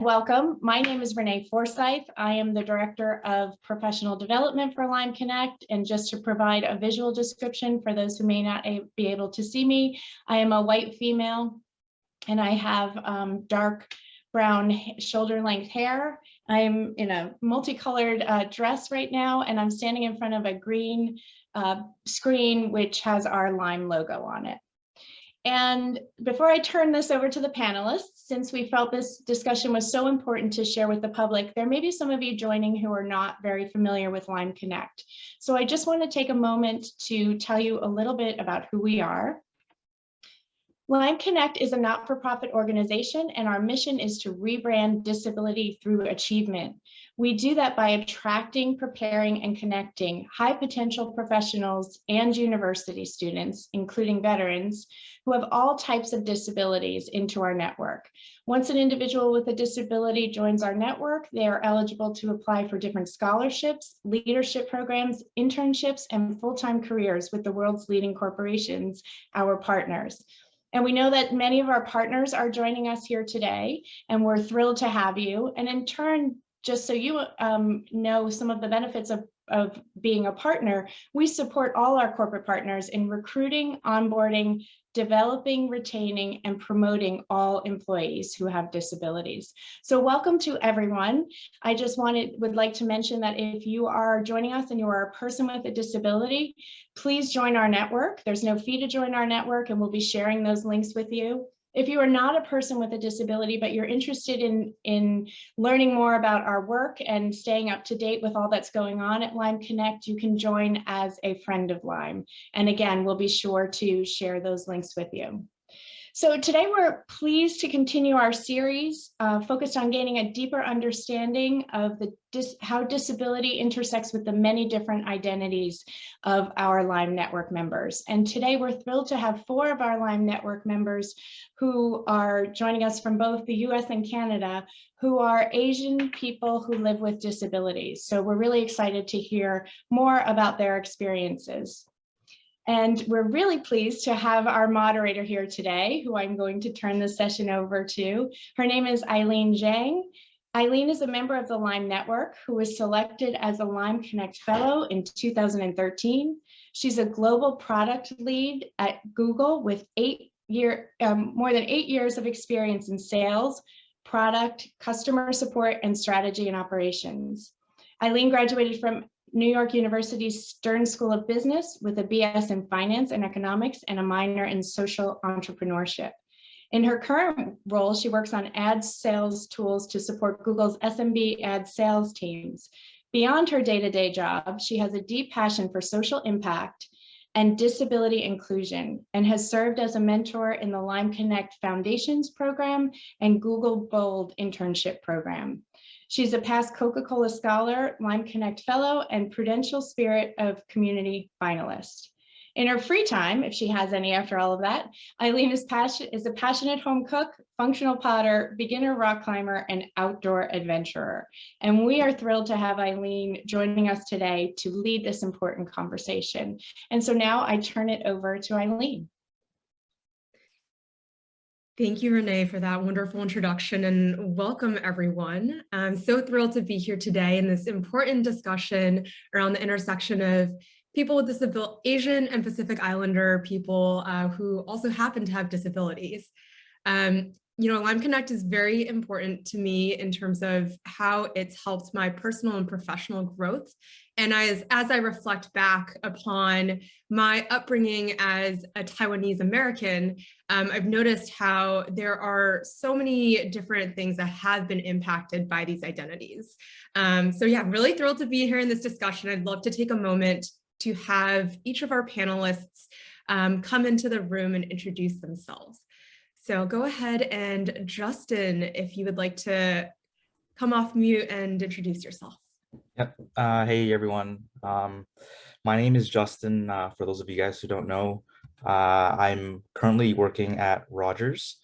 Welcome. My name is Renee Forsyth. I am the Director of Professional Development for Lyme Connect. And just to provide a visual description for those who may not be able to see me, I am a white female and I have dark brown shoulder length hair. I'm in a multicolored dress right now, and I'm standing in front of a green screen which has our Lyme logo on it. And before I turn this over to the panelists, since we felt this discussion was so important to share with the public, there may be some of you joining who are not very familiar with Lyme Connect. So I just want to take a moment to tell you a little bit about who we are. Lyme Connect is a not-for-profit organization, and our mission is to rebrand disability through achievement. We do that by attracting, preparing, and connecting high potential professionals and university students, including veterans, who have all types of disabilities into our network. Once an individual with a disability joins our network, they are eligible to apply for different scholarships, leadership programs, internships, and full-time careers with the world's leading corporations, our partners. And we know that many of our partners are joining us here today, and we're thrilled to have you. And in turn, just so you know some of the benefits of being a partner, we support all our corporate partners in recruiting, onboarding, developing, retaining, and promoting all employees who have disabilities. So welcome to everyone. I just would like to mention that if you are joining us and you are a person with a disability, please join our network. There's no fee to join our network, and we'll be sharing those links with you. If you are not a person with a disability, but you're interested in learning more about our work and staying up to date with all that's going on at Lyme Connect, you can join as a friend of Lyme. And again, we'll be sure to share those links with you. So today we're pleased to continue our series focused on gaining a deeper understanding of how disability intersects with the many different identities of our Lyme Network members. And today we're thrilled to have 4 of our Lyme Network members who are joining us from both the US and Canada, who are Asian people who live with disabilities. So we're really excited to hear more about their experiences. And we're really pleased to have our moderator here today, who I'm going to turn the session over to. Her name is Aileen Jiang. Aileen is a member of the Lyme Network who was selected as a Lyme Connect Fellow in 2013. She's a global product lead at Google with more than 8 years of experience in sales, product, customer support, and strategy and operations. Aileen graduated from New York University's Stern School of Business with a BS in Finance and Economics and a minor in Social Entrepreneurship. In her current role, she works on ad sales tools to support Google's SMB ad sales teams. Beyond her day-to-day job, she has a deep passion for social impact and disability inclusion, and has served as a mentor in the Lyme Connect Foundations program and Google Bold internship program. She's a past Coca-Cola Scholar, Lyme Connect Fellow, and Prudential Spirit of Community finalist. In her free time, if she has any after all of that, Aileen is a passionate home cook, functional potter, beginner rock climber, and outdoor adventurer. And we are thrilled to have Aileen joining us today to lead this important conversation. And so now I turn it over to Aileen. Thank you, Renee, for that wonderful introduction, and welcome everyone. I'm so thrilled to be here today in this important discussion around the intersection of people with disabilities, Asian and Pacific Islander people who also happen to have disabilities. Lyme Connect is very important to me in terms of how it's helped my personal and professional growth. And as I reflect back upon my upbringing as a Taiwanese American, I've noticed how there are so many different things that have been impacted by these identities. So yeah, really thrilled to be here in this discussion. I'd love to take a moment to have each of our panelists come into the room and introduce themselves. So go ahead and Justin, if you would like to come off mute and introduce yourself. Yep. Hey, everyone. My name is Justin. For those of you guys who don't know, I'm currently working at Rogers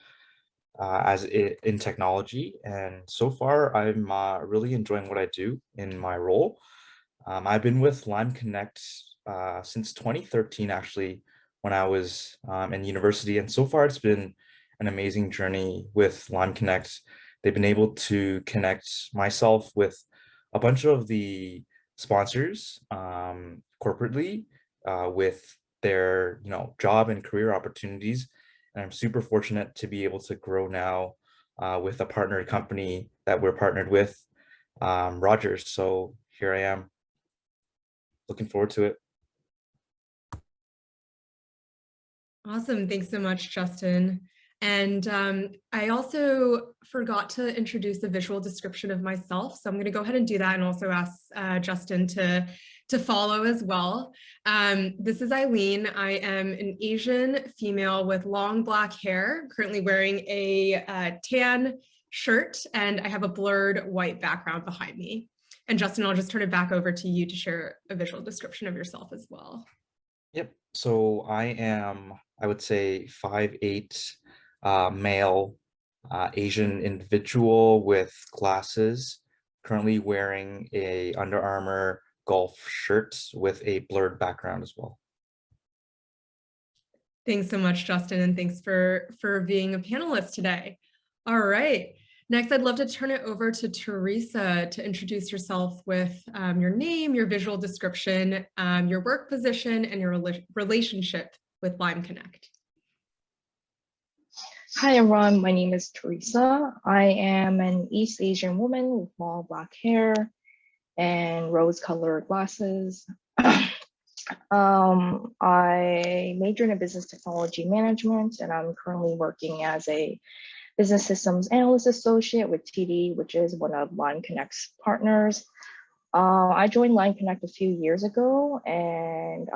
in technology. And so far, I'm really enjoying what I do in my role. I've been with Lyme Connect since 2013, actually, when I was in university. And so far, it's been an amazing journey with Lyme Connect. they've been able to connect myself with a bunch of the sponsors corporately with their job and career opportunities. And I'm super fortunate to be able to grow now with a partner company that we're partnered with, Rogers. So here I am, looking forward to it. Awesome. Thanks so much, Justin. And I also forgot to introduce a visual description of myself. So I'm going to go ahead and do that and also ask Justin to follow as well. This is Aileen. I am an Asian female with long black hair, currently wearing a tan shirt, and I have a blurred white background behind me. And Justin, I'll just turn it back over to you to share a visual description of yourself as well. Yep. So I am, I would say, 5'8", male, Asian individual with glasses, currently wearing a Under Armour golf shirt with a blurred background as well. Thanks so much, Justin, and thanks for being a panelist today. All right. Next, I'd love to turn it over to Teresa to introduce yourself with your name, your visual description, your work position, and your relationship with Lime Connect. Hi everyone, my name is Teresa. I am an East Asian woman with long black hair and rose-colored glasses. I majored in business technology management, and I'm currently working as a business systems analyst associate with TD, which is one of Lime Connect's partners. I joined Lime Connect a few years ago, and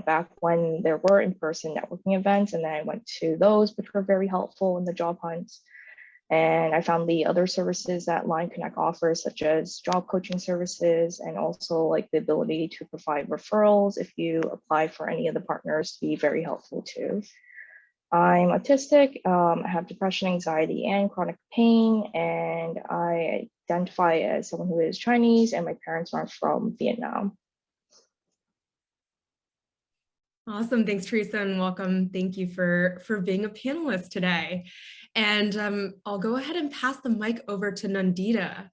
back when there were in-person networking events, and then I went to those, which were very helpful in the job hunt. And I found the other services that Lime Connect offers, such as job coaching services, and also like the ability to provide referrals if you apply for any of the partners, to be very helpful too. I'm autistic, I have depression, anxiety, and chronic pain, and I identify as someone who is Chinese, and my parents are from Vietnam. Awesome. Thanks, Teresa, and welcome. Thank you for being a panelist today. And I'll go ahead and pass the mic over to Nandita.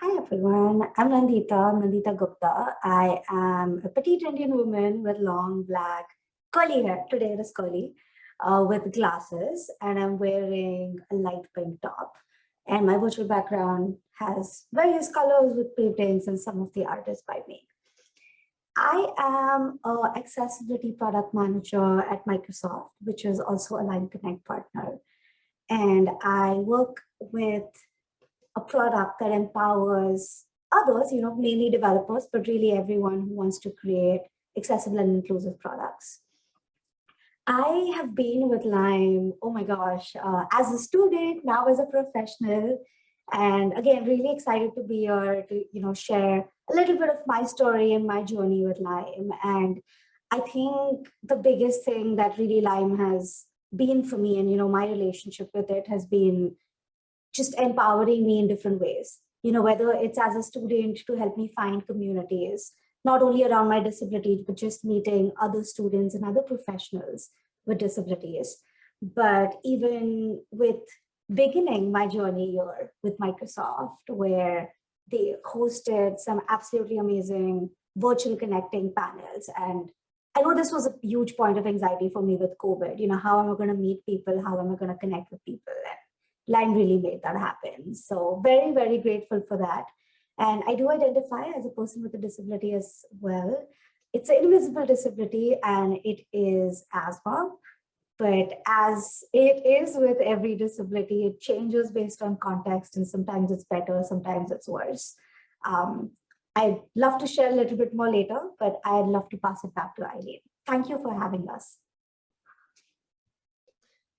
Hi, everyone. I'm Nandita Gupta. I am a petite Indian woman with long black curly hair. Today it is curly, with glasses, and I'm wearing a light pink top. And my virtual background has various colors with paintings and some of the art is by me. I am an accessibility product manager at Microsoft, which is also a Lime Connect partner. And I work with a product that empowers others, mainly developers, but really everyone who wants to create accessible and inclusive products. I have been with Lime, oh my gosh, as a student, now as a professional. And again, really excited to be here to, share a little bit of my story and my journey with Lime. And I think the biggest thing that really Lime has been for me, and, my relationship with it has been just empowering me in different ways, whether it's as a student to help me find communities, not only around my disability, but just meeting other students and other professionals with disabilities. But even with beginning my journey here with Microsoft, where they hosted some absolutely amazing virtual connecting panels. And I know this was a huge point of anxiety for me with COVID. How am I going to meet people? How am I going to connect with people? And Lime really made that happen. So very, very grateful for that. And I do identify as a person with a disability as well. It's an invisible disability and it is asthma. But as it is with every disability, it changes based on context, and sometimes it's better, sometimes it's worse. I'd love to share a little bit more later, but I'd love to pass it back to Aileen. Thank you for having us.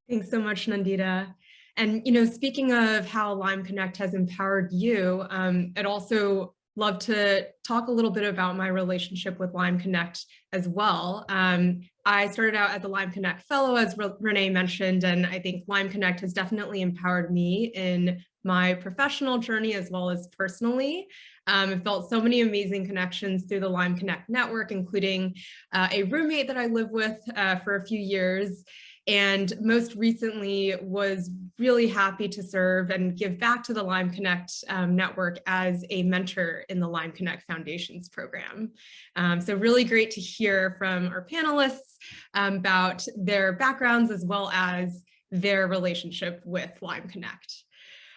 Thanks so much, Nandita. And, speaking of how Lime Connect has empowered you, I'd also love to talk a little bit about my relationship with Lime Connect as well. I started out as a Lime Connect fellow, as Renee mentioned, and I think Lime Connect has definitely empowered me in my professional journey as well as personally. I've felt so many amazing connections through the Lime Connect network, including a roommate that I lived with for a few years. and most recently was really happy to serve and give back to the Lyme Connect network as a mentor in the Lyme Connect Foundations program. So really great to hear from our panelists about their backgrounds as well as their relationship with Lyme Connect.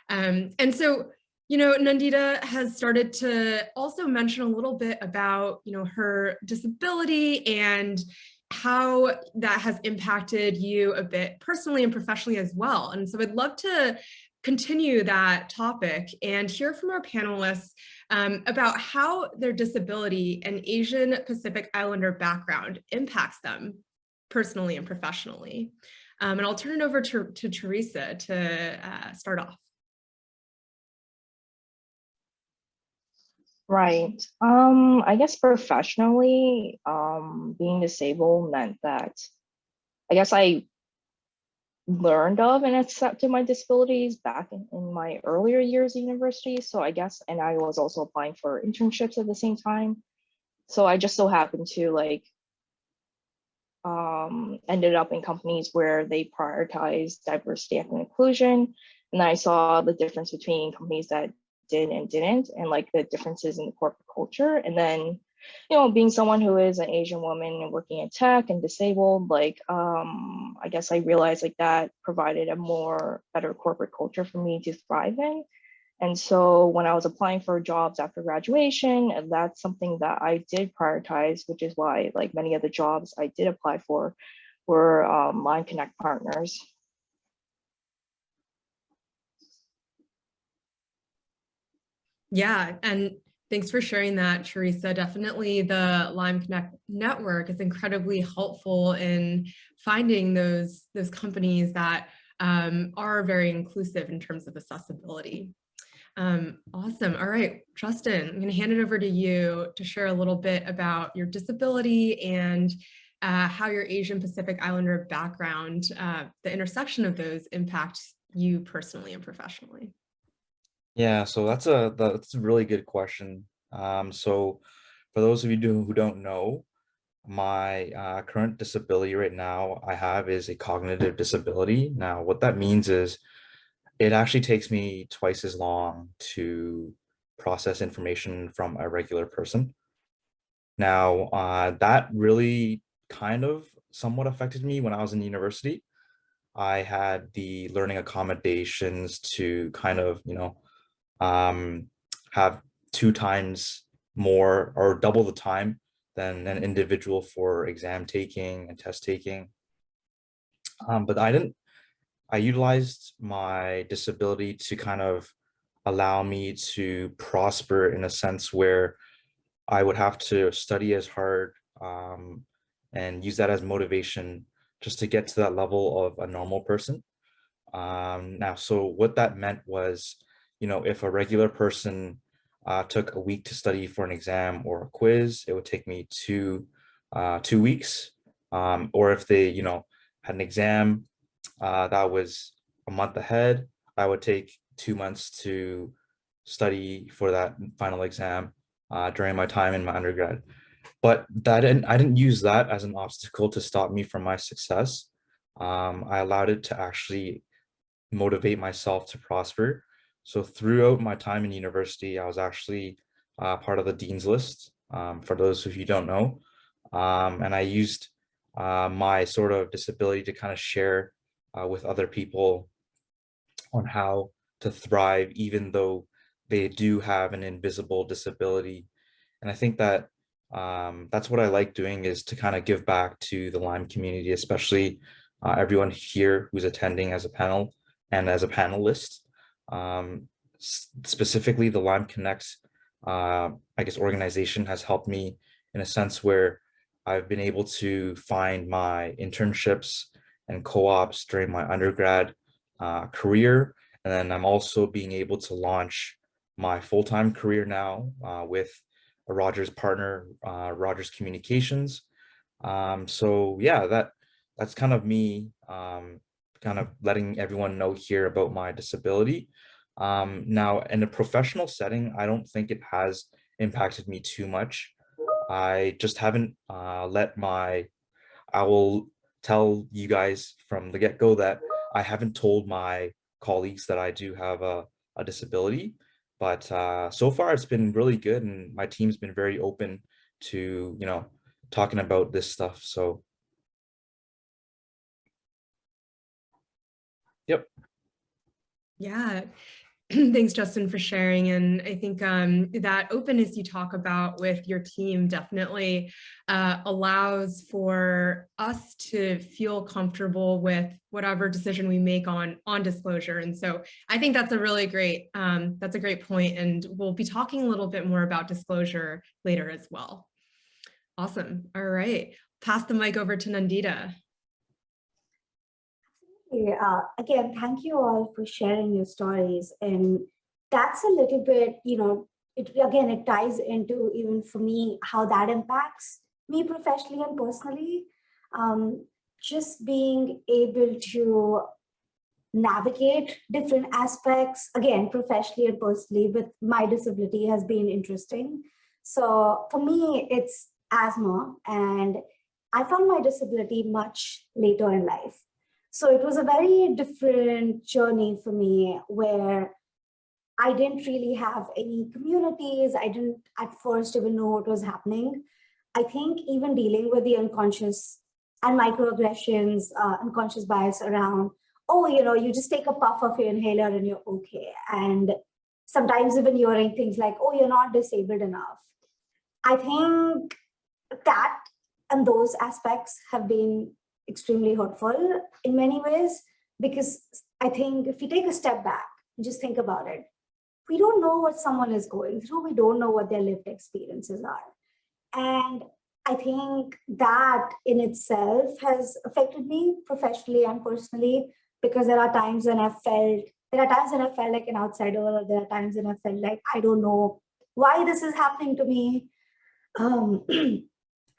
And so, you know, Nandita has started to also mention a little bit about, you know, her disability and how that has impacted you a bit personally and professionally as well. And so I'd love to continue that topic and hear from our panelists about how their disability and Asian Pacific Islander background impacts them personally and professionally. And I'll turn it over to Teresa to start off. Right. I guess professionally, being disabled meant that I guess I learned of and accepted my disabilities back in my earlier years of university. So I guess, and I was also applying for internships at the same time. So I just so happened to like ended up in companies where they prioritize diversity, equity, and inclusion. And I saw the difference between companies that did and didn't, and like the differences in the corporate culture. And then, you know, being someone who is an Asian woman and working in tech and disabled, like, I guess I realized like that provided a more better corporate culture for me to thrive in. And so when I was applying for jobs after graduation, and that's something that I did prioritize, which is why like many of the jobs I did apply for were Lyme Connect partners. Yeah, and thanks for sharing that, Teresa. Definitely the Lyme Connect network is incredibly helpful in finding those companies that are very inclusive in terms of accessibility. Awesome. All right, Justin, I'm going to hand it over to you to share a little bit about your disability and how your Asian Pacific Islander background, the intersection of those impact you personally and professionally. Yeah, so that's a really good question. So for those of you who don't know, my current disability right now I have is a cognitive disability. Now, what that means is it actually takes me twice as long to process information from a regular person. Now, that really kind of somewhat affected me when I was in university. I had the learning accommodations to kind of, you know, have 2 times more or double the time than an individual for exam taking and test taking. But I utilized my disability to kind of allow me to prosper in a sense where I would have to study as hard and use that as motivation just to get to that level of a normal person. Now, so what that meant was, you know, if a regular person took a week to study for an exam or a quiz, it would take me 2 weeks. Or if they, you know, had an exam that was a month ahead, I would take 2 months to study for that final exam during my time in my undergrad. But I didn't use that as an obstacle to stop me from my success. I allowed it to actually motivate myself to prosper. So throughout my time in university, I was actually part of the Dean's List, for those of you who don't know. And I used my sort of disability to kind of share with other people on how to thrive, even though they do have an invisible disability. And I think that that's what I like doing, is to kind of give back to the Lyme community, especially everyone here who's attending as a panel and as a panelist. Specifically, the Lyme Connect, I guess, organization has helped me in a sense where I've been able to find my internships and co-ops during my undergrad career. And then I'm also being able to launch my full-time career now with a Rogers partner, Rogers Communications. So yeah, that's kind of me kind of letting everyone know here about my disability. Now, in a professional setting, I don't think it has impacted me too much. I just haven't I will tell you guys from the get-go that I haven't told my colleagues that I do have a disability, but so far it's been really good, and my team's been very open to, you know, talking about this stuff. So yep. Yeah. Thanks, Justin, for sharing. And I think that openness you talk about with your team definitely allows for us to feel comfortable with whatever decision we make on disclosure. And so I think that's a really great, that's a great point. And we'll be talking a little bit more about disclosure later as well. Awesome. All right. Pass the mic over to Nandita. Again, thank you all for sharing your stories. And that's a little bit, you know, it ties into, even for me, how that impacts me professionally and personally. Just being able to navigate different aspects, again, professionally and personally, with my disability has been interesting. So for me, it's asthma, and I found my disability much later in life. So it was a very different journey for me, where I didn't really have any communities. I didn't at first even know what was happening. I think even dealing with the unconscious and microaggressions, unconscious bias around, oh, you know, you just take a puff of your inhaler and you're okay. And sometimes even hearing things like, oh, you're not disabled enough. I think that and those aspects have been extremely hurtful in many ways, because I think if we take a step back and just think about it, we don't know what someone is going through. We don't know what their lived experiences are. And I think that in itself has affected me professionally and personally, because there are times when I felt like an outsider, or there are times when I felt like I don't know why this is happening to me.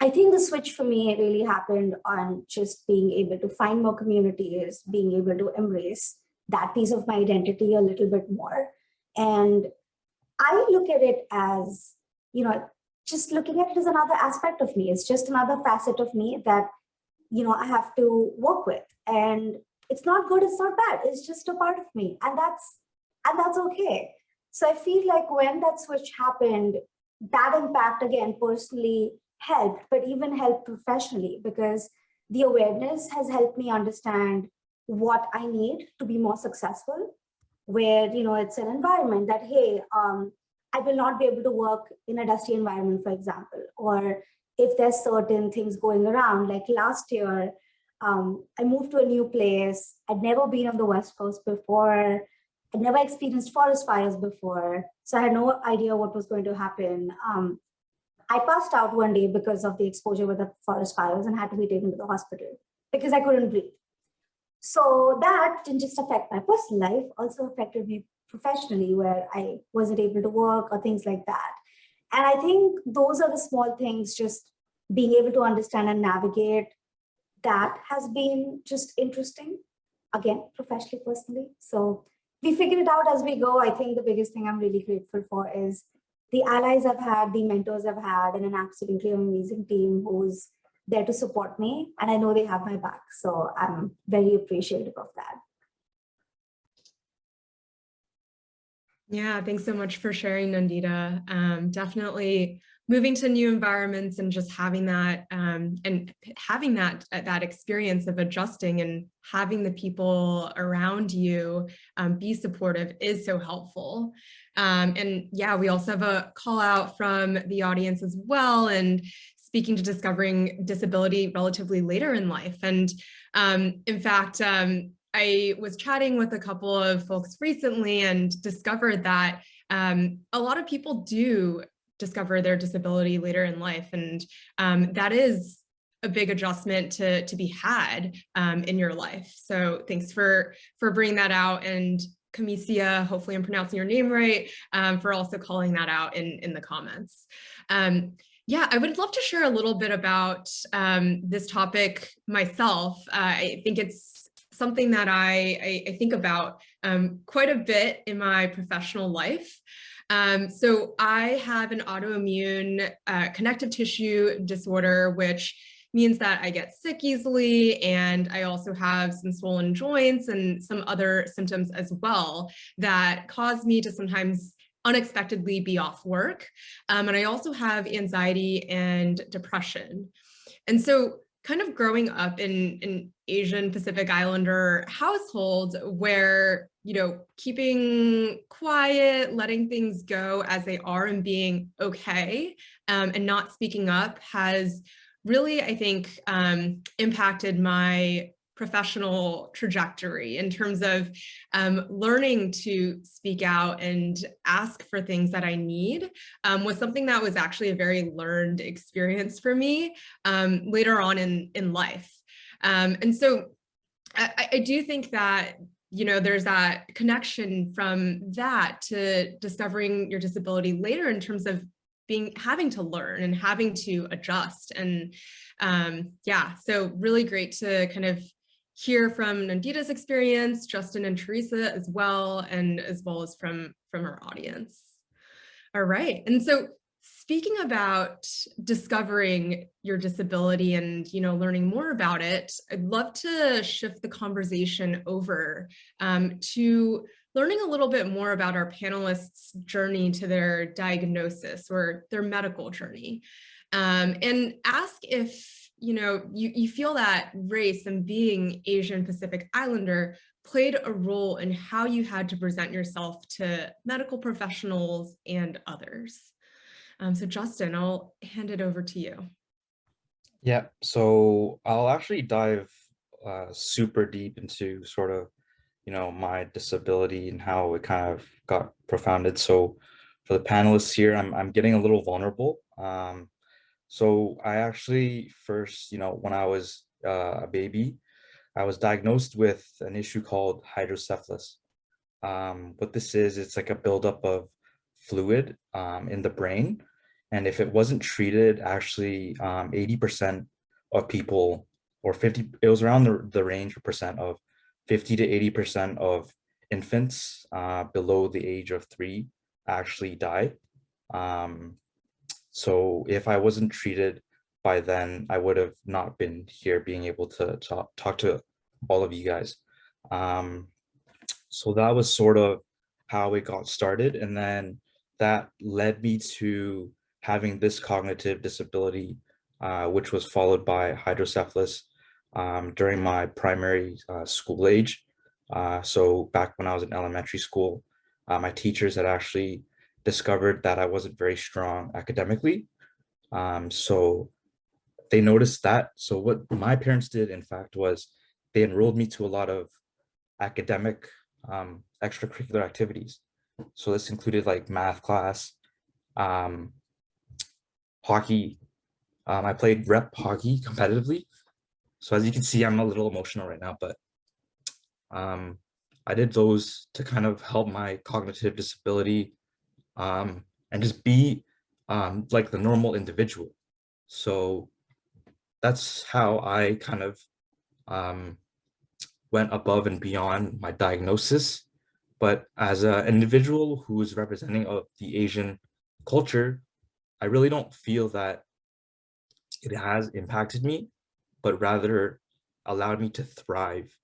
I think the switch for me really happened on just being able to find more communities, being able to embrace that piece of my identity a little bit more. And I look at it as, you know, just looking at it as another aspect of me. It's just another facet of me that, you know, I have to work with. And it's not good, it's not bad. It's just a part of me. And that's okay. So I feel like when that switch happened, that impact, again, personally helped, but even helped professionally, because the awareness has helped me understand what I need to be more successful, where, you know, it's an environment that, hey, I will not be able to work in a dusty environment, for example, or if there's certain things going around, like last year, I moved to a new place. I'd never been on the West Coast before. I'd never experienced forest fires before. So I had no idea what was going to happen. I passed out one day because of the exposure with the forest fires and had to be taken to the hospital because I couldn't breathe. So that didn't just affect my personal life, also affected me professionally, where I wasn't able to work or things like that. And I think those are the small things, just being able to understand and navigate that has been just interesting, again, professionally, personally. So we figured it out as we go. I think the biggest thing I'm really grateful for is the allies I've had, the mentors I've had, and an absolutely amazing team who's there to support me. And I know they have my back. So I'm very appreciative of that. Yeah, thanks so much for sharing, Nandita. Definitely moving to new environments and just having that and having that experience of adjusting and having the people around you be supportive is so helpful. And yeah, we also have a call out from the audience as well, and speaking to discovering disability relatively later in life. And in fact, I was chatting with a couple of folks recently and discovered that a lot of people do discover their disability later in life. And that is a big adjustment to be had in your life. So thanks for bringing that out. And Kamisia, hopefully I'm pronouncing your name right, for also calling that out in the comments. Yeah, I would love to share a little bit about this topic myself. I think it's something that I think about quite a bit in my professional life. So I have an autoimmune connective tissue disorder, which means that I get sick easily, and I also have some swollen joints and some other symptoms as well that cause me to sometimes unexpectedly be off work. And I also have anxiety and depression. And so kind of growing up in an Asian Pacific Islander household where, you know, keeping quiet, letting things go as they are and being okay, and not speaking up has really, I think, impacted my professional trajectory in terms of learning to speak out and ask for things that I need, was something that was actually a very learned experience for me later on in life. And so I do think that, you know, there's that connection from that to discovering your disability later in terms of having to learn and having to adjust. And yeah, so really great to kind of hear from Nandita's experience, Justin and Teresa as well, and as well as from our audience. All right, and so speaking about discovering your disability and, you know, learning more about it, I'd love to shift the conversation over to learning a little bit more about our panelists' journey to their diagnosis or their medical journey, and ask if, you know, you feel that race and being Asian Pacific Islander played a role in how you had to present yourself to medical professionals and others. So Justin, I'll hand it over to you. Yeah, so I'll actually dive super deep into sort of, you know, my disability and how it kind of got profounded. So for the panelists here, I'm getting a little vulnerable. So I actually first, you know, when I was a baby, I was diagnosed with an issue called hydrocephalus. What this is, it's like a buildup of fluid in the brain. And if it wasn't treated, actually 80% of people, or 50, it was around the range of percent of 50 to 80% of infants below the age of 3 actually die. So if I wasn't treated by then, I would have not been here being able to talk to all of you guys. So that was sort of how it got started. And then that led me to having this cognitive disability, which was followed by hydrocephalus during my primary school age. So back when I was in elementary school, my teachers had actually discovered that I wasn't very strong academically. So they noticed that. So what my parents did, in fact, was they enrolled me to a lot of academic extracurricular activities. So this included like math class, hockey. I played rep hockey competitively. So as you can see, I'm a little emotional right now, but I did those to kind of help my cognitive disability and just be like the normal individual. So that's how I kind of went above and beyond my diagnosis. But as an individual who is representing of the Asian culture, I really don't feel that it has impacted me, but rather allowed me to thrive,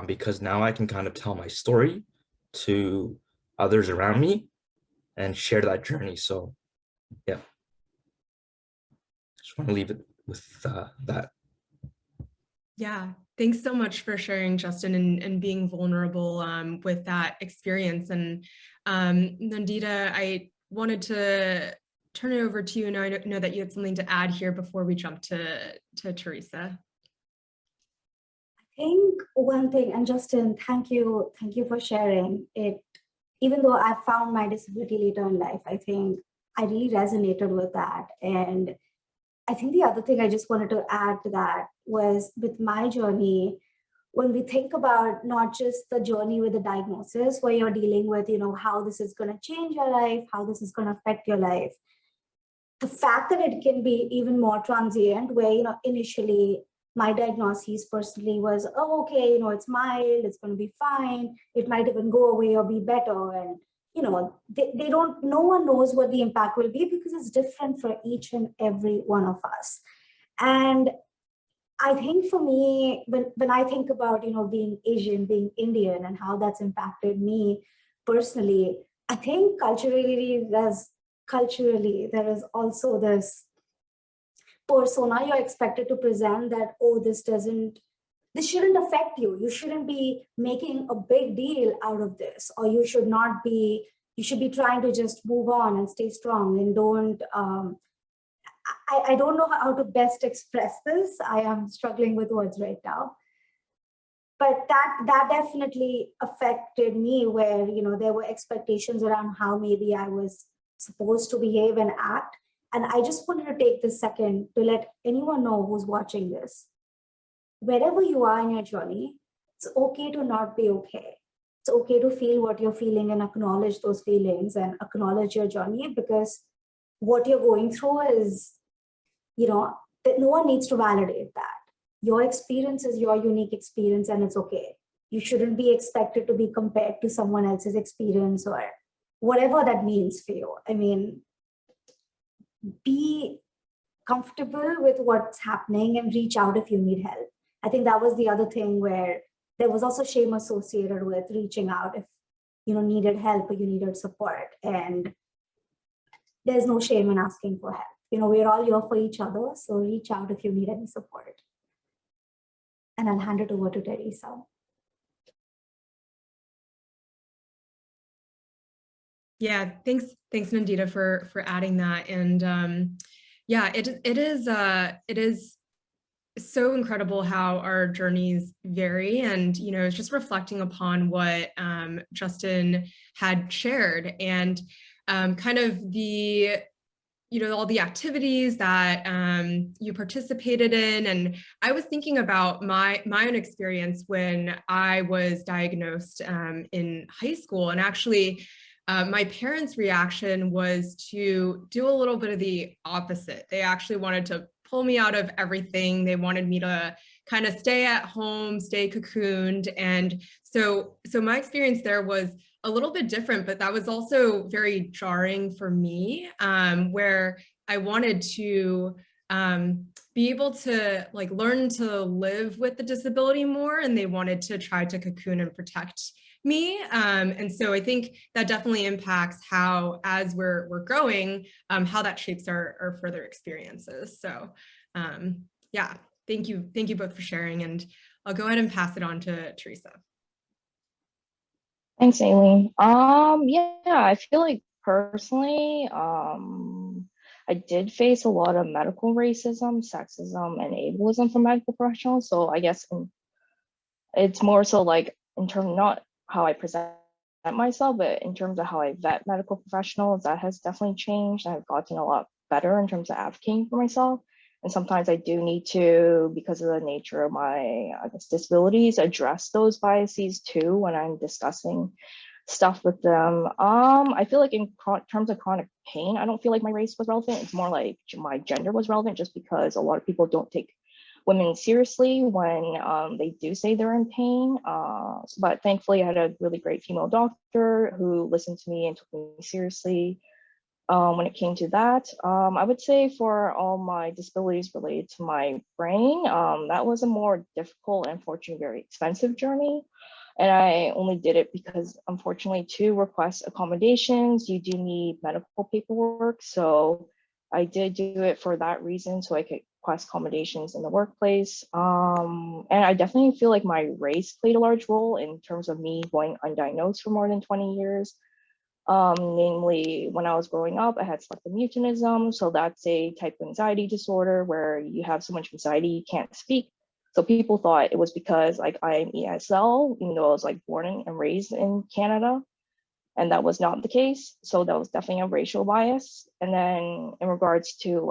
because now I can kind of tell my story to others around me and share that journey. So yeah, just want to leave it with that. Yeah, thanks so much for sharing, Justin, and being vulnerable with that experience. And Nandita, I wanted to turn it over to you, and I know that you had something to add here before we jump to Teresa. I think one thing, and Justin, thank you for sharing it. Even though I found my disability later in life, I think I really resonated with that. And I think the other thing I just wanted to add to that was with my journey, when we think about not just the journey with the diagnosis, where you're dealing with, you know, how this is going to change your life, how this is going to affect your life, the fact that it can be even more transient, where, you know, initially my diagnosis personally was, oh, okay, you know, it's mild, it's going to be fine, it might even go away or be better. And, you know, they don't, no one knows what the impact will be because it's different for each and every one of us. And I think for me, when I think about, being Asian, being Indian, and how that's impacted me personally, I think culturally there is also this persona you're expected to present that, oh, this shouldn't affect you. You shouldn't be making a big deal out of this, or you should be trying to just move on and stay strong and don't, I don't know how to best express this. I am struggling with words right now. But that definitely affected me, where, there were expectations around how maybe I was supposed to behave and act. And I just wanted to take this second to let anyone know who's watching this. Wherever you are in your journey, it's okay to not be okay. It's okay to feel what you're feeling and acknowledge those feelings and acknowledge your journey, because what you're going through is, that no one needs to validate that. Your experience is your unique experience, and it's okay. You shouldn't be expected to be compared to someone else's experience, or whatever that means for you. I mean, be comfortable with what's happening and reach out if you need help. I think that was the other thing, where there was also shame associated with reaching out if needed help or you needed support. And there's no shame in asking for help. We're all here for each other, so reach out if you need any support. And I'll hand it over to Teresa. Yeah, thanks, Nandita, for adding that. And yeah, it is so incredible how our journeys vary. And it's just reflecting upon what Justin had shared, and kind of the all the activities that you participated in. And I was thinking about my own experience when I was diagnosed in high school. And actually, my parents' reaction was to do a little bit of the opposite. They actually wanted to pull me out of everything. They wanted me to kind of stay at home, stay cocooned. And so my experience there was a little bit different, but that was also very jarring for me, where I wanted to be able to learn to live with the disability more, and they wanted to try to cocoon and protect me. And so I think that definitely impacts how, as we're growing, how that shapes our further experiences. So yeah, thank you both for sharing, and I'll go ahead and pass it on to Teresa. Thanks, Aileen. Yeah, I feel like personally, I did face a lot of medical racism, sexism, and ableism from medical professionals. So I guess it's more so in terms, not how I present myself, but in terms of how I vet medical professionals, that has definitely changed. I've gotten a lot better in terms of advocating for myself. And sometimes I do need to, because of the nature of my, disabilities, address those biases too when I'm discussing stuff with them. I feel like in terms of chronic pain, I don't feel like my race was relevant. It's more like my gender was relevant, just because a lot of people don't take women seriously when they do say they're in pain. But thankfully, I had a really great female doctor who listened to me and took me seriously. When it came to that, I would say for all my disabilities related to my brain, that was a more difficult and unfortunately very expensive journey. And I only did it because, unfortunately, to request accommodations, you do need medical paperwork. So I did do it for that reason, so I could request accommodations in the workplace. And I definitely feel like my race played a large role in terms of me going undiagnosed for more than 20 years. Namely, when I was growing up, I had selective mutanism. So that's a type of anxiety disorder where you have so much anxiety you can't speak. So people thought it was because I'm ESL, even though I was born and raised in Canada, and that was not the case. So that was definitely a racial bias. And then in regards to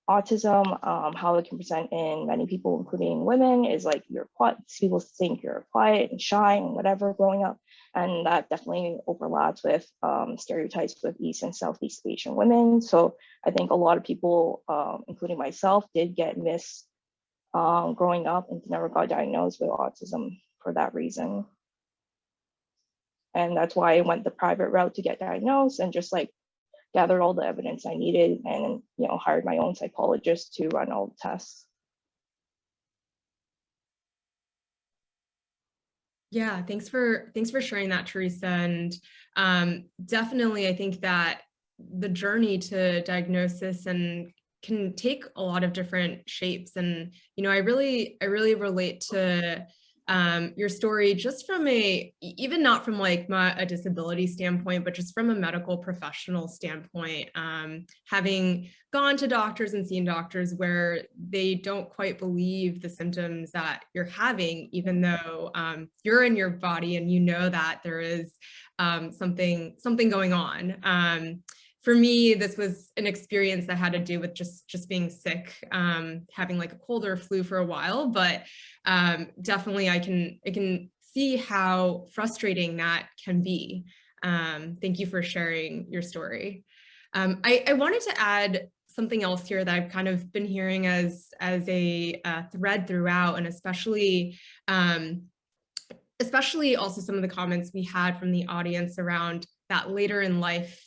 autism, how it can present in many people, including women, is you're quiet. People think you're quiet and shy and whatever growing up. And that definitely overlaps with stereotypes with East and Southeast Asian women. So I think a lot of people, including myself, did get missed growing up and never got diagnosed with autism for that reason. And that's why I went the private route to get diagnosed, and just gathered all the evidence I needed, and hired my own psychologist to run all the tests. Yeah, thanks for sharing that, Teresa. And definitely, I think that the journey to diagnosis and can take a lot of different shapes. And I really relate to your story just from even not from like a disability standpoint, but just from a medical professional standpoint, having gone to doctors and seen doctors where they don't quite believe the symptoms that you're having, even though you're in your body and that there is something going on. For me, this was an experience that had to do with just being sick, having like a cold or flu for a while, but definitely I can see how frustrating that can be. Thank you for sharing your story. I wanted to add something else here that I've kind of been hearing as a thread throughout, and especially also some of the comments we had from the audience around that later in life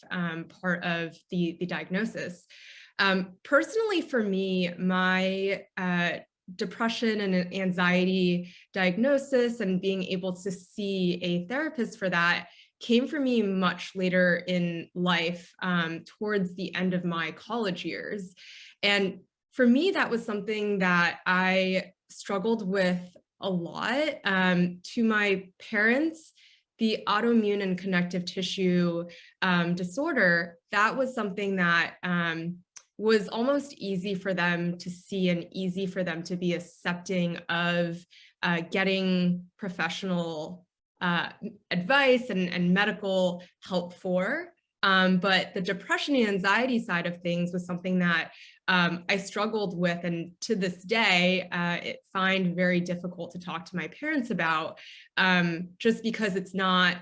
part of the diagnosis. Personally, for me, my depression and anxiety diagnosis and being able to see a therapist for that came for me much later in life, towards the end of my college years. And for me, that was something that I struggled with a lot. To my parents, the autoimmune and connective tissue disorder, that was something that was almost easy for them to see and easy for them to be accepting of getting professional advice and medical help for. But the depression and anxiety side of things was something that I struggled with, and to this day, I find very difficult to talk to my parents about, just because it's not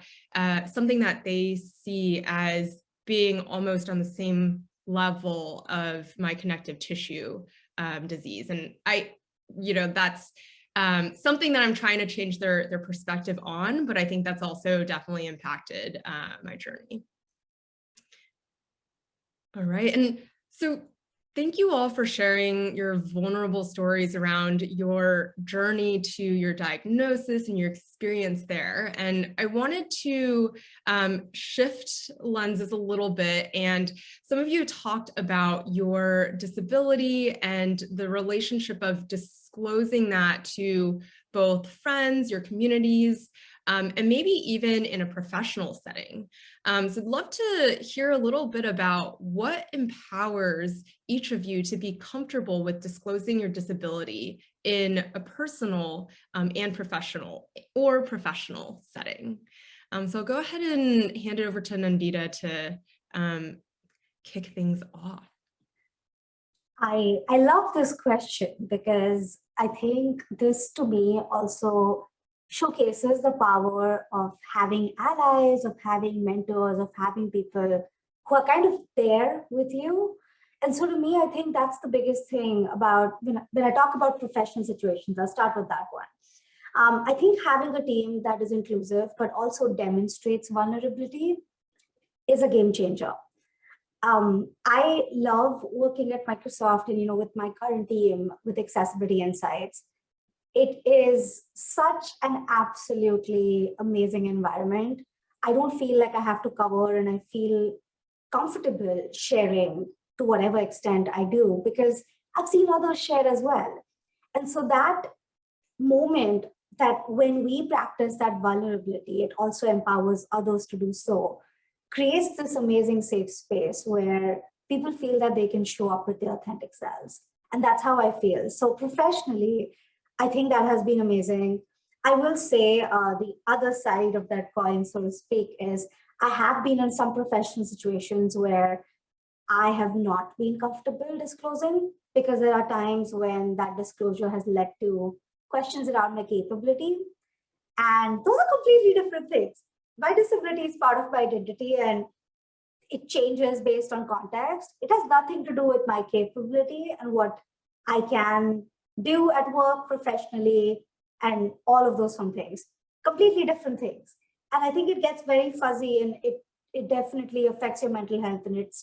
something that they see as being almost on the same level of my connective tissue disease. And that's something that I'm trying to change their perspective on, but I think that's also definitely impacted my journey. All right, and so thank you all for sharing your vulnerable stories around your journey to your diagnosis and your experience there. And I wanted to shift lenses a little bit. And some of you talked about your disability and the relationship of disclosing that to both friends, your communities, and maybe even in a professional setting. So I'd love to hear a little bit about what empowers each of you to be comfortable with disclosing your disability in a personal and professional setting. So I'll go ahead and hand it over to Nandita to kick things off. I love this question because I think this to me also showcases the power of having allies, of having mentors, of having people who are kind of there with you. And so to me, I think that's the biggest thing about when I talk about professional situations. I'll start with that one. I think having a team that is inclusive, but also demonstrates vulnerability is a game changer. I love working at Microsoft and, with my current team with Accessibility Insights. It is such an absolutely amazing environment. I don't feel like I have to cover, and I feel comfortable sharing to whatever extent I do, because I've seen others share as well. And so that moment that when we practice that vulnerability, it also empowers others to do so, creates this amazing safe space where people feel that they can show up with their authentic selves. And that's how I feel. So professionally, I think that has been amazing. I will say the other side of that coin, so to speak, is I have been in some professional situations where I have not been comfortable disclosing, because there are times when that disclosure has led to questions around my capability. And those are completely different things. My disability is part of my identity and it changes based on context. It has nothing to do with my capability and what I can do at work professionally and all of those things. Completely different things. And I think it gets very fuzzy, and it definitely affects your mental health, and it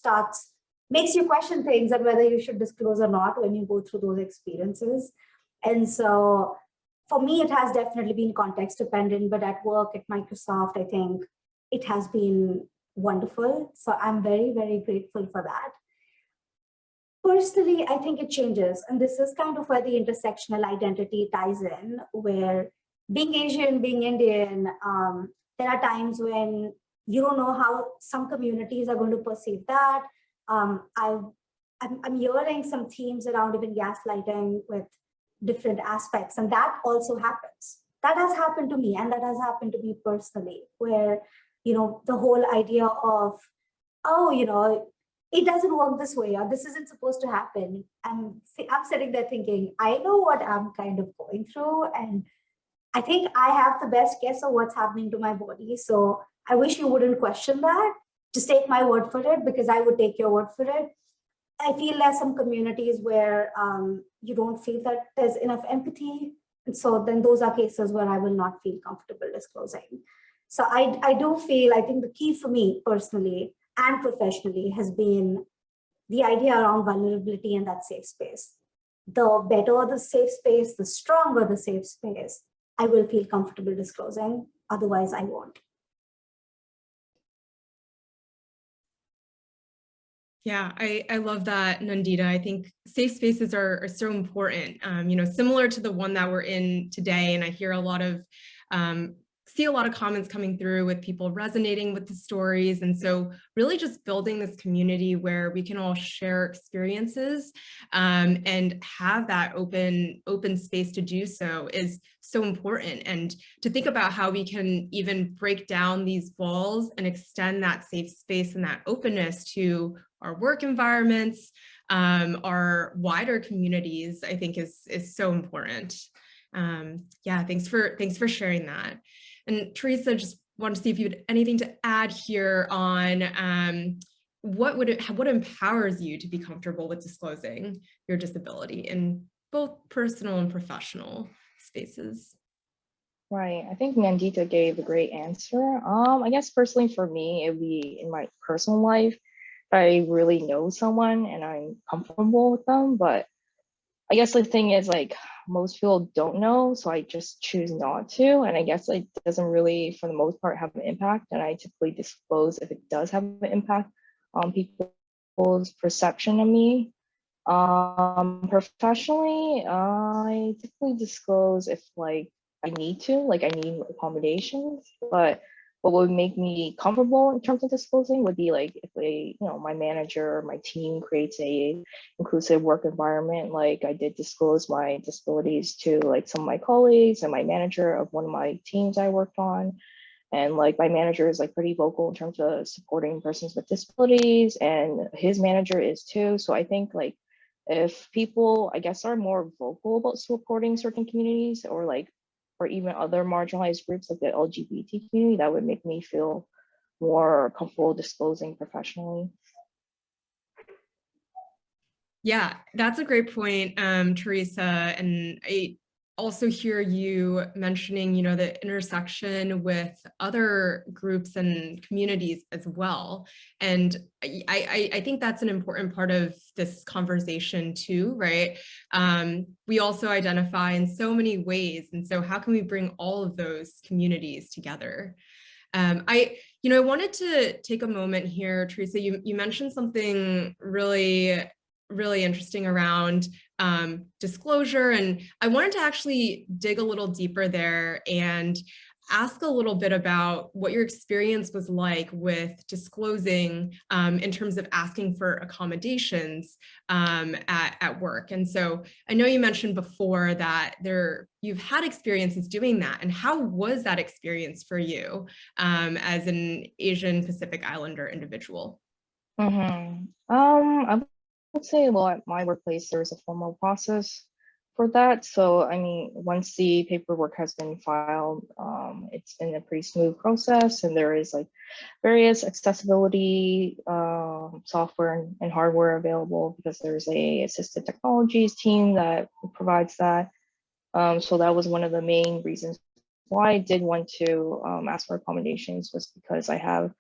makes you question things and whether you should disclose or not when you go through those experiences. And so for me, it has definitely been context dependent, but at work at Microsoft, I think it has been wonderful. So I'm very, very grateful for that. Personally, I think it changes. And this is kind of where the intersectional identity ties in, where being Asian, being Indian, there are times when you don't know how some communities are going to perceive that. I'm hearing some themes around even gaslighting with different aspects, and that also happens. That has happened to me, and that has happened to me personally, where, you know, the whole idea of, oh, you know, it doesn't work this way, or this isn't supposed to happen. I'm sitting there thinking, I know what I'm kind of going through, and I think I have the best guess of what's happening to my body. So I wish you wouldn't question that. Just take my word for it, because I would take your word for it. I feel there's some communities where you don't feel that there's enough empathy. And so then those are cases where I will not feel comfortable disclosing. So I do feel, I think the key for me personally and professionally has been the idea around vulnerability in that safe space. The better the safe space, the stronger the safe space, I will feel comfortable disclosing. Otherwise, I won't. Yeah, I love that, Nandita. I think safe spaces are so important, you know, similar to the one that we're in today. And I hear a lot of, see a lot of comments coming through with people resonating with the stories. And so really just building this community where we can all share experiences and have that open space to do so is so important. And to think about how we can even break down these walls and extend that safe space and that openness to our work environments, our wider communities, I think is so important. Yeah, thanks for sharing that. And Teresa, just wanted to see if you had anything to add here on what empowers you to be comfortable with disclosing your disability in both personal and professional spaces. Right. I think Nandita gave a great answer. I guess personally for me, it would be in my personal life. I really know someone and I'm comfortable with them, but I guess the thing is, like, most people don't know, so I just choose not to. And I guess it doesn't really, for the most part, have an impact. And I typically disclose if it does have an impact on people's perception of me. Professionally, I typically disclose if, like, I need to, like, I need accommodations, but what would make me comfortable in terms of disclosing would be like if my manager or my team creates a inclusive work environment. Like, I did disclose my disabilities to like some of my colleagues and my manager of one of my teams I worked on. And like my manager is like pretty vocal in terms of supporting persons with disabilities, and his manager is too. So I think like if people, I guess, are more vocal about supporting certain communities or even other marginalized groups like the LGBT community, that would make me feel more comfortable disclosing professionally. Yeah, that's a great point, Teresa. And I also hear you mentioning, you know, the intersection with other groups and communities as well. And I think that's an important part of this conversation too, right? We also identify in so many ways. And so how can we bring all of those communities together? I wanted to take a moment here, Teresa. You mentioned something really interesting around disclosure. And I wanted to actually dig a little deeper there and ask a little bit about what your experience was like with disclosing in terms of asking for accommodations at work. And so I know you mentioned before that you've had experiences doing that. And how was that experience for you as an Asian Pacific Islander individual? Mm-hmm. I would say, well, at my workplace, there's a formal process for that. So, I mean, once the paperwork has been filed, it's been a pretty smooth process, and there is like various accessibility software and hardware available because there's a assistive technologies team that provides that. So that was one of the main reasons why I did want to ask for accommodations, was because I have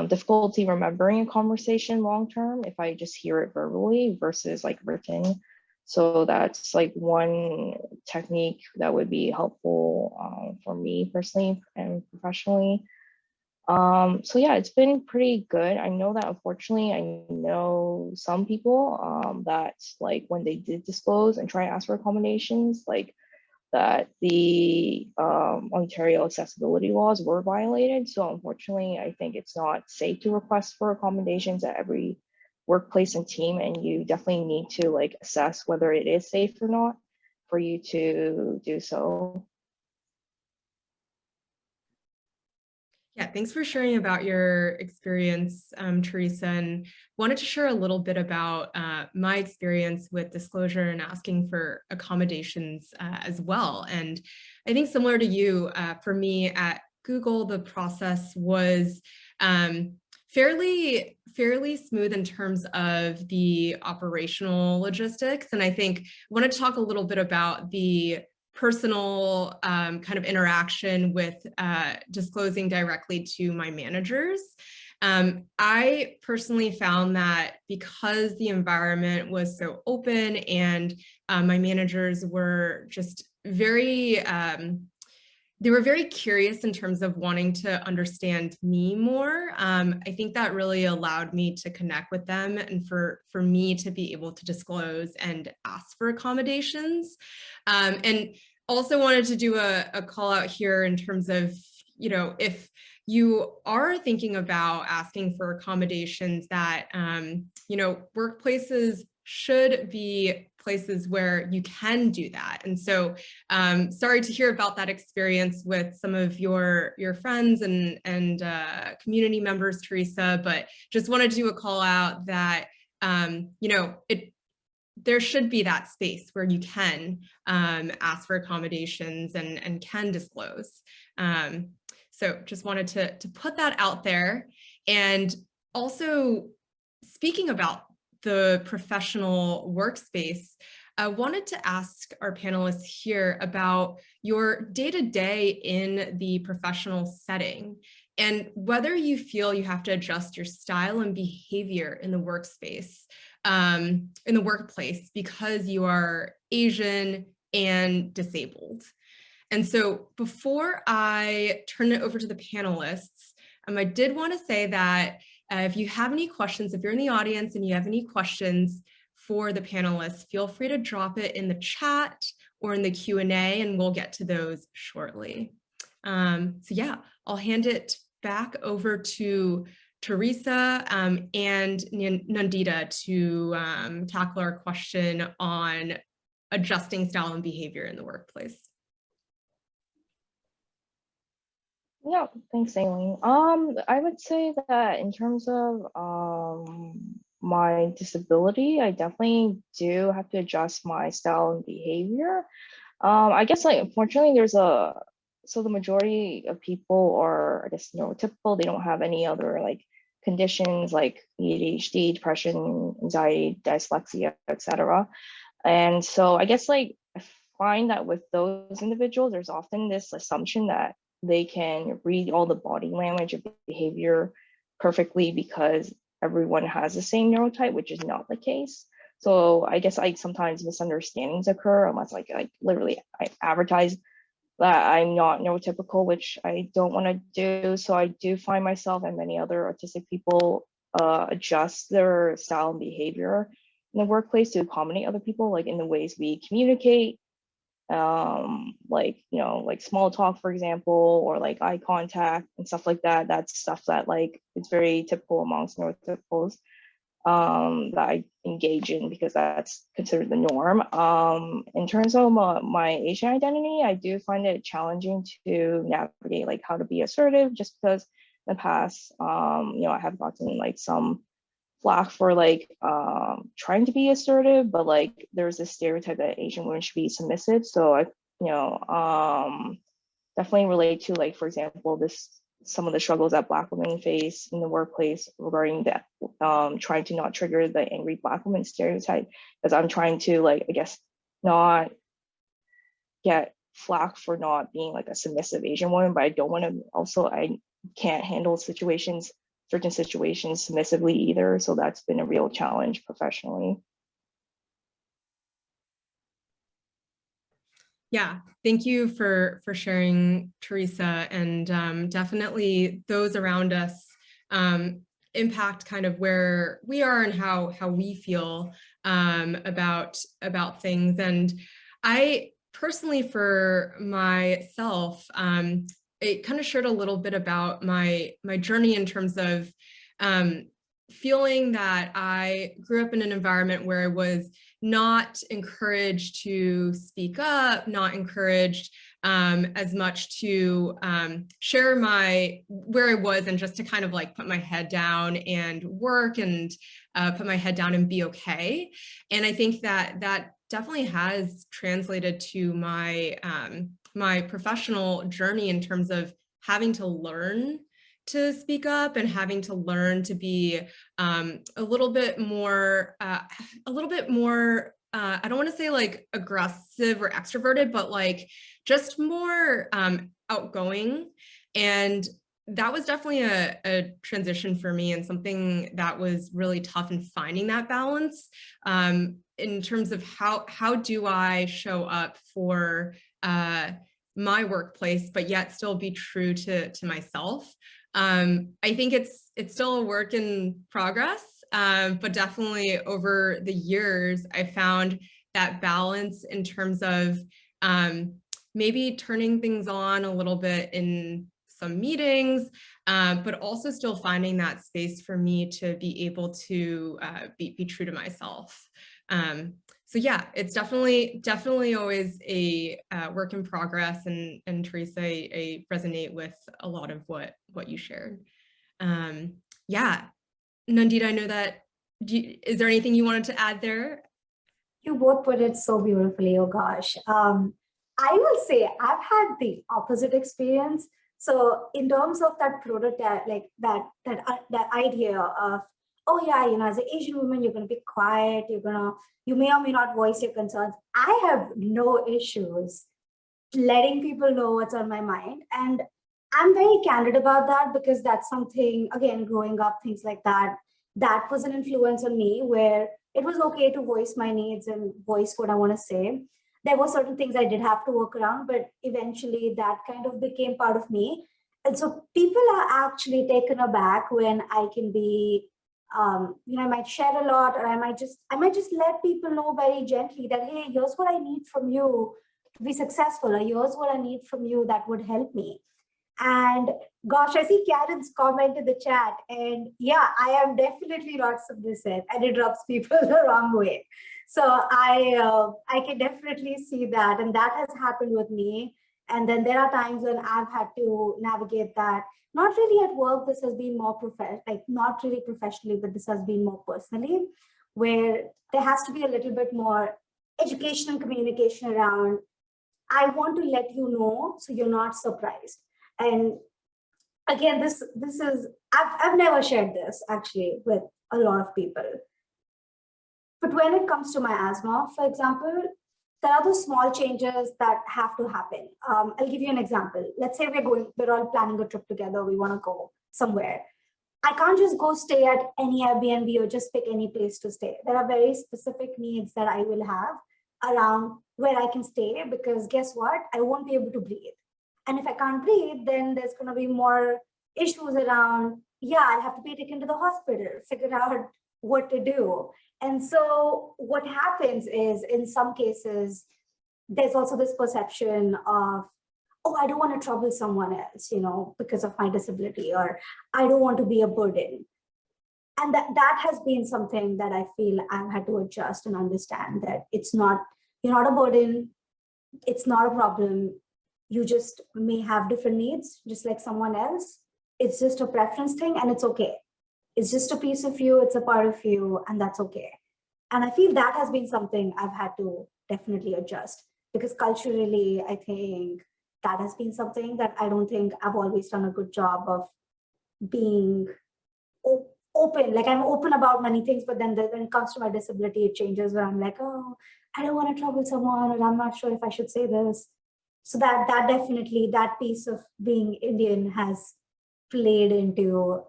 difficulty remembering a conversation long term if I just hear it verbally versus like written. So that's like one technique that would be helpful for me personally and professionally. So yeah, it's been pretty good. I know that unfortunately, I know some people that like when they did disclose and try to ask for accommodations, like that the Ontario accessibility laws were violated. So unfortunately, I think it's not safe to request for accommodations at every workplace and team, and you definitely need to like assess whether it is safe or not for you to do so. Yeah, thanks for sharing about your experience, Teresa, and wanted to share a little bit about my experience with disclosure and asking for accommodations as well. And I think similar to you, for me at Google, the process was fairly smooth in terms of the operational logistics. And I think I wanted to talk a little bit about the personal kind of interaction with disclosing directly to my managers. I personally found that because the environment was so open and my managers were just very, they were very curious in terms of wanting to understand me more. I think that really allowed me to connect with them and for me to be able to disclose and ask for accommodations. And also wanted to do a call out here in terms of, you know, if you are thinking about asking for accommodations, that, you know, workplaces should be places where you can do that. And so sorry to hear about that experience with some of your friends and community members, Teresa, but just wanted to do a call out that, you know, there should be that space where you can ask for accommodations and can disclose. So just wanted to put that out there. And also speaking about the professional workspace, I wanted to ask our panelists here about your day-to-day in the professional setting and whether you feel you have to adjust your style and behavior in the workspace, in the workplace, because you are Asian and disabled. And so before I turn it over to the panelists, I did want to say that if you have any questions, if you're in the audience and you have any questions for the panelists, feel free to drop it in the chat or in the Q&A, and we'll get to those shortly. So yeah, I'll hand it back over to Teresa and Nandita to tackle our question on adjusting style and behavior in the workplace. Yeah, thanks, Aileen. I would say that in terms of my disability, I definitely do have to adjust my style and behavior. I guess like unfortunately so the majority of people are, I guess, neurotypical. They don't have any other like conditions like ADHD, depression, anxiety, dyslexia, etc. And so I guess like I find that with those individuals, there's often this assumption that they can read all the body language and behavior perfectly because everyone has the same neurotype, which is not the case. So I guess like sometimes misunderstandings occur unless like literally I advertise that I'm not neurotypical, which I don't want to do. So I do find myself and many other autistic people adjust their style and behavior in the workplace to accommodate other people, like in the ways we communicate, like, you know, like small talk, for example, or like eye contact and stuff like that. That's stuff that like it's very typical amongst neurotypicals that I engage in because that's considered the norm. In terms of my Asian identity, I do find it challenging to navigate like how to be assertive, just because in the past, you know, I have gotten like some flack for like trying to be assertive, but like there's this stereotype that Asian women should be submissive. So I, you know, definitely relate to like, for example, some of the struggles that Black women face in the workplace regarding that, trying to not trigger the angry Black woman stereotype, because I'm trying to like, I guess, not get flack for not being like a submissive Asian woman, but I don't want to also, I can't handle certain situations submissively either. So that's been a real challenge professionally. Yeah, thank you for sharing, Teresa, and definitely those around us impact kind of where we are and how we feel about things. And I personally, for myself, it kind of shared a little bit about my journey in terms of feeling that I grew up in an environment where I was not encouraged to speak up, not encouraged as much to share where I was, and just to kind of like put my head down and work and put my head down and be okay. And I think that definitely has translated to my my professional journey in terms of having to learn to speak up and having to learn to be a little bit more, I don't want to say like aggressive or extroverted, but like just more outgoing. And that was definitely a transition for me, and something that was really tough in finding that balance in terms of how do I show up for my workplace, but yet still be true to myself. I think it's still a work in progress, but definitely over the years, I found that balance in terms of maybe turning things on a little bit in some meetings, but also still finding that space for me to be able to be true to myself. So yeah, it's definitely always a work in progress, and Teresa, I resonate with a lot of what you shared. Yeah, Nandita, I know that, is there anything you wanted to add there? You both put it so beautifully, oh gosh. I will say I've had the opposite experience. So in terms of that prototype, like that idea of, oh yeah, you know, as an Asian woman, you're going to be quiet, you may or may not voice your concerns. I have no issues letting people know what's on my mind. And I'm very candid about that, because that's something, again, growing up, things like that was an influence on me, where it was okay to voice my needs and voice what I want to say. There were certain things I did have to work around, but eventually that kind of became part of me. And so people are actually taken aback when I can be, you know, I might share a lot, or I might just let people know very gently that, hey, here's what I need from you to be successful, or here's what I need from you that would help me. And gosh, I see Karen's comment in the chat, and yeah, I am definitely not submissive, and it rubs people the wrong way. So I can definitely see that, and that has happened with me. And then there are times when I've had to navigate that. Not really at work. This has been more not really professionally, but this has been more personally, where there has to be a little bit more education and communication around, I want to let you know so you're not surprised. And again, this is, I've never shared this actually with a lot of people. But when it comes to my asthma, for example, there are those small changes that have to happen. I'll give you an example. Let's say we're all planning a trip together. We want to go somewhere. I can't just go stay at any Airbnb or just pick any place to stay. There are very specific needs that I will have around where I can stay, because guess what? I won't be able to breathe. And if I can't breathe, then there's going to be more issues around, yeah, I'll have to be taken to the hospital, figure out what to do. And so what happens is, in some cases, there's also this perception of, oh, I don't want to trouble someone else, you know, because of my disability, or I don't want to be a burden. And that has been something that I feel I've had to adjust and understand, that you're not a burden. It's not a problem. You just may have different needs, just like someone else. It's just a preference thing, and it's okay. It's just a piece of you. It's a part of you, and that's okay. And I feel that has been something I've had to definitely adjust, because culturally, I think that has been something that I don't think I've always done a good job of being open. Like, I'm open about many things, but then when it comes to my disability, it changes, where I'm like, oh, I don't want to trouble someone, or I'm not sure if I should say this. So that definitely, that piece of being Indian has played into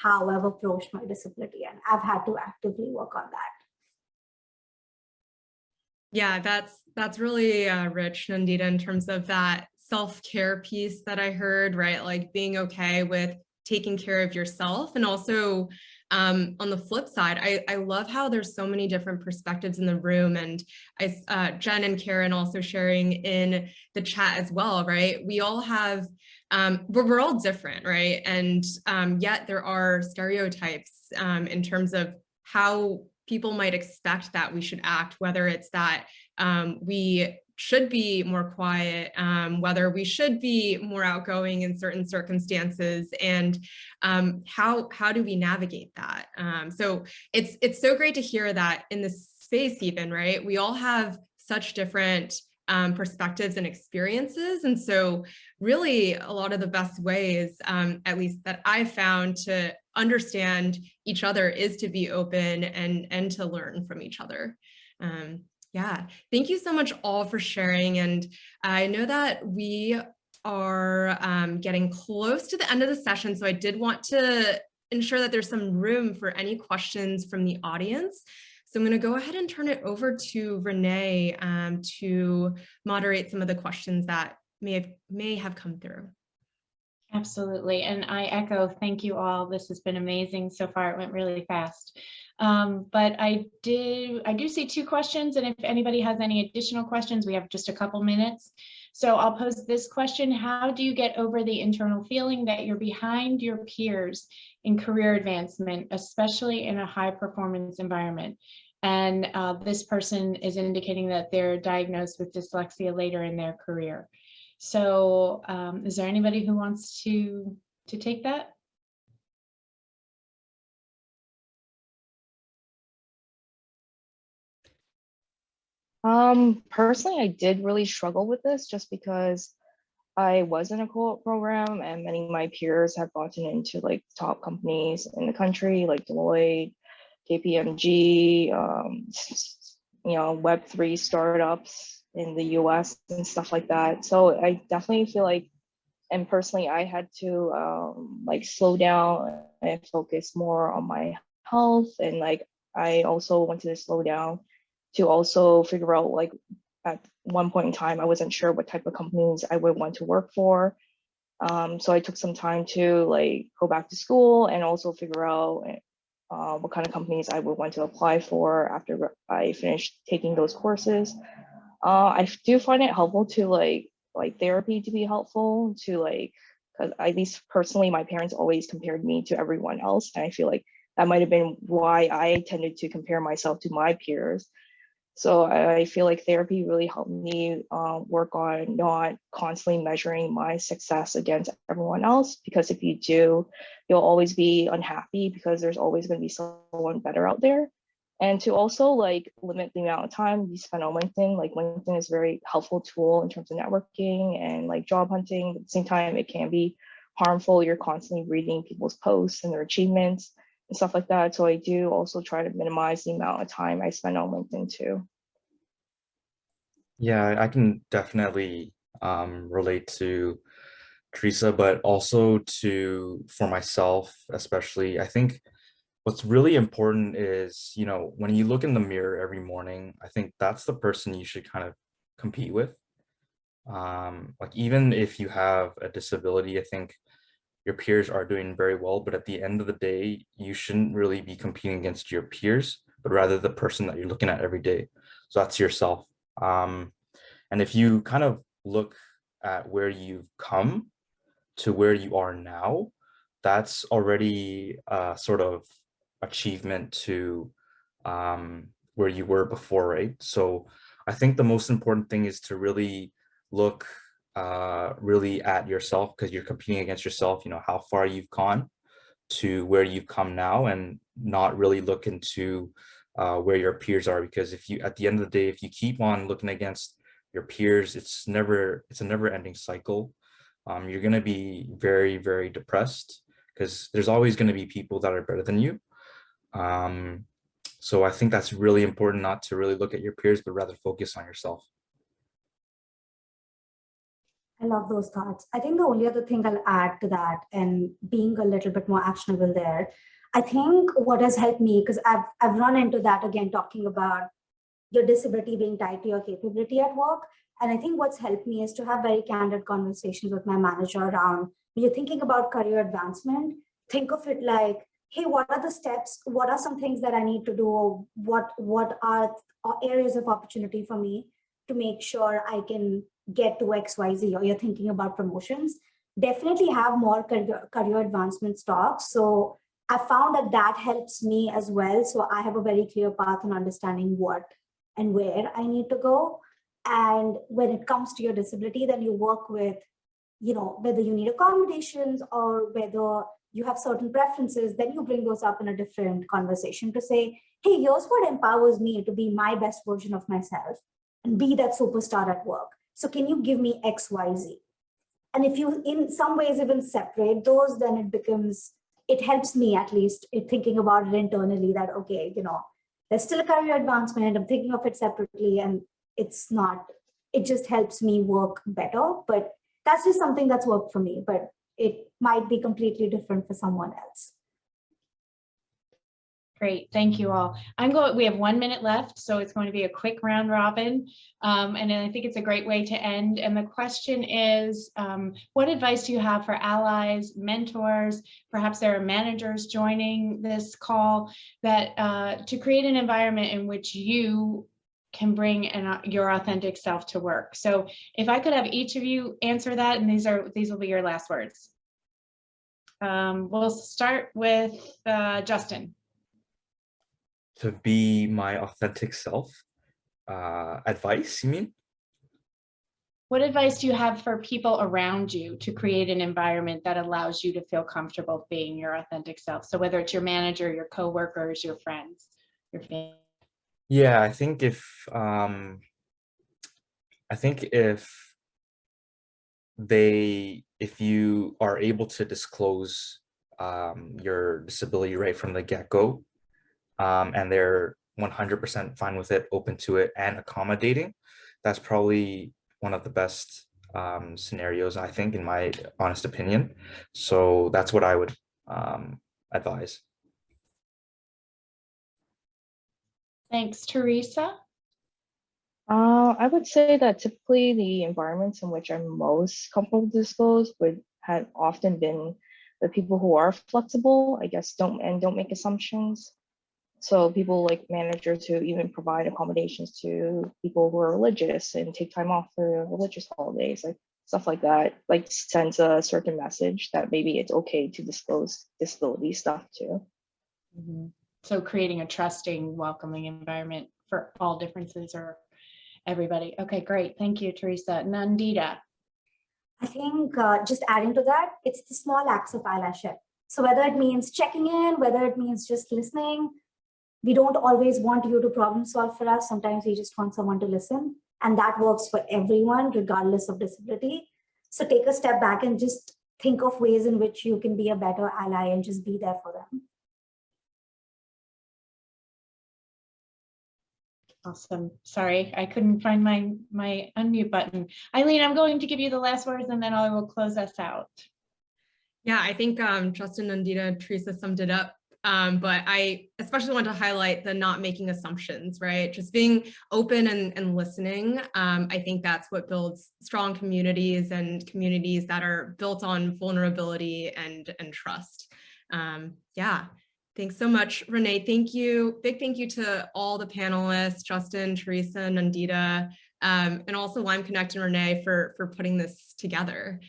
how I've approached my disability, and I've had to actively work on that. Yeah, that's really rich, Nandita, in terms of that self-care piece that I heard, right? Like being okay with taking care of yourself. And also on the flip side, I love how there's so many different perspectives in the room. And Jen and Karen also sharing in the chat as well, right? We all have, we're all different, right? And yet there are stereotypes in terms of how people might expect that we should act, whether it's that we should be more quiet, whether we should be more outgoing in certain circumstances, and how do we navigate that? So it's so great to hear that in this space, even, right? We all have such different perspectives and experiences. And so really a lot of the best ways, at least that I've found, to understand each other is to be open and to learn from each other. Yeah, thank you so much all for sharing. And I know that we are getting close to the end of the session, so I did want to ensure that there's some room for any questions from the audience. So I'm going to go ahead and turn it over to Renee to moderate some of the questions that may have come through. Absolutely. And I echo, thank you all. This has been amazing so far. It went really fast. But I do see 2 questions. And if anybody has any additional questions, we have just a couple minutes. So I'll pose this question. How do you get over the internal feeling that you're behind your peers in career advancement, especially in a high performance environment? And this person is indicating that they're diagnosed with dyslexia later in their career. So is there anybody who wants to take that? Personally, I did really struggle with this just because I was in a co-op program and many of my peers have gotten into like top companies in the country, like Deloitte, KPMG, Web3 startups in the US and stuff like that. So I definitely feel like, and personally, I had to like slow down and focus more on my health. And like, I also wanted to slow down to also figure out, like, at one point in time, I wasn't sure what type of companies I would want to work for. So I took some time to like go back to school and also figure out what kind of companies I would want to apply for after I finished taking those courses. I do find it helpful to like therapy to be helpful to like, because at least personally, my parents always compared me to everyone else. And I feel like that might have been why I tended to compare myself to my peers. So I feel like therapy really helped me work on not constantly measuring my success against everyone else, because if you do, you'll always be unhappy because there's always going to be someone better out there. And to also like limit the amount of time you spend on LinkedIn. Like LinkedIn is a very helpful tool in terms of networking and like job hunting. But at the same time, it can be harmful. You're constantly reading people's posts and their achievements and stuff like that. So I do also try to minimize the amount of time I spend on LinkedIn too. Yeah, I can definitely relate to Teresa, but also for myself, especially. I think what's really important is, when you look in the mirror every morning, I think that's the person you should kind of compete with. Like even if you have a disability, I think your peers are doing very well, but at the end of the day, you shouldn't really be competing against your peers, but rather the person that you're looking at every day. So that's yourself. And if you kind of look at where you've come to where you are now, that's already a sort of achievement to where you were before, right? So I think the most important thing is to really look really at yourself, because you're competing against yourself, how far you've gone to where you've come now, and not really look into where your peers are, because if you, at the end of the day, if you keep on looking against your peers, it's a never-ending cycle. You're going to be very, very depressed, because there's always going to be people that are better than you. So I think that's really important, not to really look at your peers, but rather focus on yourself. I love those thoughts. I think the only other thing I'll add to that, and being a little bit more actionable there, I think what has helped me, because I've run into that again, talking about your disability being tied to your capability at work. And I think what's helped me is to have very candid conversations with my manager around, when you're thinking about career advancement, think of it like, hey, what are the steps? What are some things that I need to do? What are areas of opportunity for me to make sure I can get to XYZ? Or you're thinking about promotions, definitely have more career advancement talks. So I found that that helps me as well. So I have a very clear path on understanding what and where I need to go. And when it comes to your disability, then you work with, whether you need accommodations or whether you have certain preferences, then you bring those up in a different conversation to say, hey, here's what empowers me to be my best version of myself and be that superstar at work. So can you give me X, Y, Z? And if you in some ways even separate those, then it helps me at least thinking about it internally that, okay, there's still a career advancement. I'm thinking of it separately and it just helps me work better. But that's just something that's worked for me, but it might be completely different for someone else. Great, thank you all. We have 1 minute left, so it's going to be a quick round robin. And I think it's a great way to end. And the question is, what advice do you have for allies, mentors, perhaps there are managers joining this call, that to create an environment in which you can bring your authentic self to work? So if I could have each of you answer that, and these will be your last words. We'll start with Justin. To be my authentic self. Advice, you mean? What advice do you have for people around you to create an environment that allows you to feel comfortable being your authentic self? So whether it's your manager, your coworkers, your friends, your family. Yeah, I think if you are able to disclose your disability right from the get-go, and they're 100% fine with it, open to it, and accommodating, that's probably one of the best scenarios, I think, in my honest opinion. So that's what I would advise. Thanks, Teresa. I would say that typically the environments in which I'm most comfortable to disclose have often been the people who are flexible, I guess, don't make assumptions. So people like managers who even provide accommodations to people who are religious and take time off for religious holidays, like stuff like that, like sends a certain message that maybe it's okay to disclose disability stuff too. Mm-hmm. So creating a trusting, welcoming environment for all differences or everybody. Okay, great. Thank you, Teresa. Nandita. I think just adding to that, it's the small acts of allyship. So whether it means checking in, whether it means just listening, we don't always want you to problem solve for us. Sometimes we just want someone to listen, and that works for everyone, regardless of disability. So take a step back and just think of ways in which you can be a better ally and just be there for them. Awesome. Sorry, I couldn't find my unmute button. Aileen, I'm going to give you the last words and then I will close us out. Yeah, I think Justin, Nandita, Teresa summed it up. But I especially want to highlight the not making assumptions, right? Just being open and listening. I think that's what builds strong communities and communities that are built on vulnerability and trust. Yeah. Thanks so much, Renee. Thank you. Big thank you to all the panelists, Justin, Teresa, Nandita, and also Lime Connect and Renee for putting this together.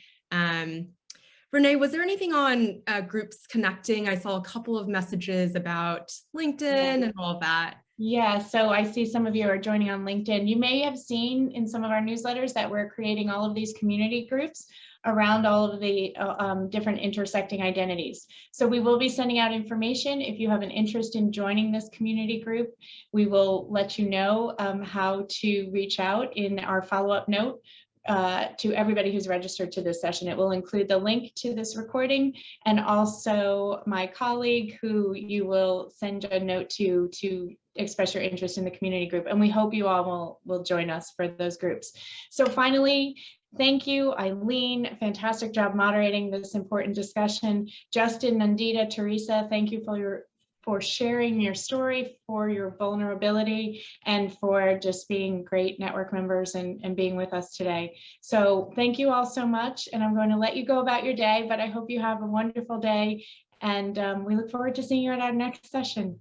Renee, was there anything on groups connecting? I saw a couple of messages about LinkedIn and all of that. Yeah, so I see some of you are joining on LinkedIn. You may have seen in some of our newsletters that we're creating all of these community groups around all of the different intersecting identities. So we will be sending out information. If you have an interest in joining this community group, we will let you know how to reach out in our follow-up note to everybody who's registered to this session. It will include the link to this recording and also my colleague who you will send a note to express your interest in the community group. And we hope you all will join us for those groups. So finally, thank you, Aileen. Fantastic job moderating this important discussion. Justin, Nandita, Teresa, thank you for for sharing your story, for your vulnerability, and for just being great network members and being with us today. So thank you all so much, and I'm going to let you go about your day, but I hope you have a wonderful day, and we look forward to seeing you at our next session.